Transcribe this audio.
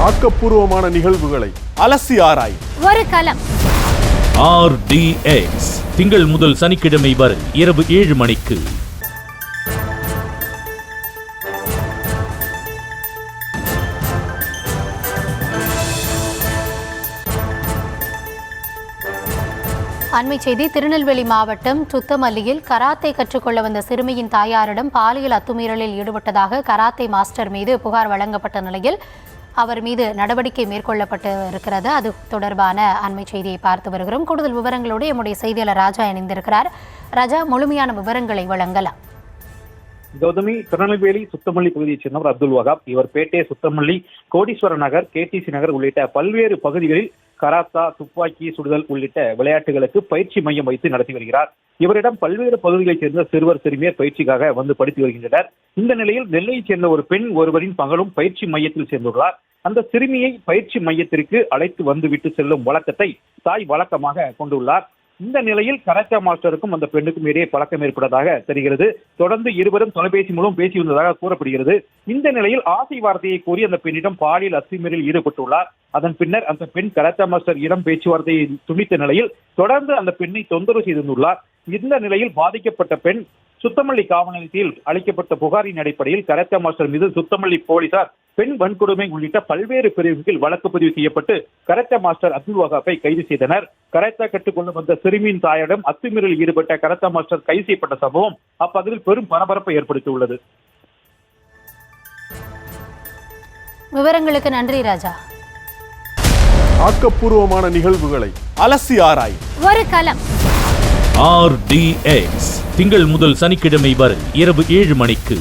ஆக்கப்பூர்வமான நிகழ்வுகளை அலசி ஆராய் ஒரு களம். RDX திங்கள் முதல் சனிக்கிழமை வரை இரவு 7 மணிக்கு. அண்மை செய்தி. திருநெல்வேலி மாவட்டம் சுத்தமல்லியில் கராத்தே கற்றுக்கொள்ள வந்த சிறுமியின் தாயாரிடம் பாலியல் அத்துமீறலில் ஈடுபட்டதாக கராத்தே மாஸ்டர் மீது புகார் வழங்கப்பட்ட நிலையில் அவர் மீது நடவடிக்கை மேற்கொள்ளப்பட்டு இருக்கிறது. அது தொடர்பான அண்மை செய்தியை பார்த்து வருகிறோம். கூடுதல் விவரங்களோடு நம்முடைய செய்தியாளர் ராஜா இணைந்திருக்கிறார். ராஜா, முழுமையான விவரங்களை வழங்கலாம். கௌதமி, திருநெல்வேலி சுத்தமல்லி பகுதியைச் சேர்ந்தவர் அப்துல் வகாப். இவர் பேட்டை, சுத்தமல்லி, கோடீஸ்வர நகர், KTC நகர் உள்ளிட்ட பல்வேறு பகுதிகளில் கராத்தா, துப்பாக்கி சுடுதல் உள்ளிட்ட விளையாட்டுகளுக்கு பயிற்சி மையம் வைத்து நடத்தி வருகிறார். இவரிடம் பல்வேறு பகுதிகளைச் சேர்ந்த சிறுவர் சிறுமியர் பயிற்சிக்காக வந்து படித்து வருகின்றனர். இந்த நிலையில் நெல்லையைச் சேர்ந்த ஒரு பெண் ஒருவரின் மகளும் பயிற்சி மையத்தில் சேர்ந்துள்ளார். அந்த சிறுமியை பயிற்சி மையத்திற்கு அழைத்து வந்துவிட்டு செல்லும் வழக்கத்தை தாய் வழக்கமாக கொண்டுள்ளார். இந்த நிலையில் கராத்தே மாஸ்டருக்கும் அந்த பெண்ணுக்கும் இடையே பழக்கம் ஏற்பட்டதாக தெரிகிறது. தொடர்ந்து இருவரும் தொலைபேசி மூலம் பேசி வந்ததாக கூறப்படுகிறது. இந்த நிலையில் ஆசை வார்த்தையை கூறி அந்த பெண்ணிடம் பாலியல் அத்துமீறலில் ஈடுபட்டுள்ளார். அதன் பின்னர் அந்த பெண் கராத்தே மாஸ்டர் இடம் பேச்சுவார்த்தையை துணித்த நிலையில் தொடர்ந்து அந்த பெண்ணை தொந்தரவு செய்துள்ளார். இந்த நிலையில் பாதிக்கப்பட்ட பெண் சுத்தமல்லி காவல் நிலையத்தில் அளிக்கப்பட்ட புகாரின் அடிப்படையில் கராத்தே மாஸ்டர் மீது சுத்தமல்லி போலீசார் பெண் வன்கொடுமை உள்ளிட்ட பல்வேறு பிரிவுகளில் வழக்கு பதிவு செய்யப்பட்டு கராத்தே மாஸ்டர் அப்துல் வகாப்பை கைது செய்தனர். கராத்தே கற்றுக்கொள்ள வந்த சிறுமியின் தாயிடம் அத்துமீறலில் ஈடுபட்ட கராத்தே மாஸ்டர் கைது செய்யப்பட்ட சம்பவம் அப்பகுதியில் பெரும் பரபரப்பை ஏற்படுத்தியுள்ளது. விவரங்களுக்கு நன்றி ராஜா. ஆக்கப்பூர்வமான நிகழ்வுகளை அலசி ஆராய் ஒரு களம். RDX திங்கள் முதல் சனிக்கிழமை வரை இரவு 7 மணிக்கு.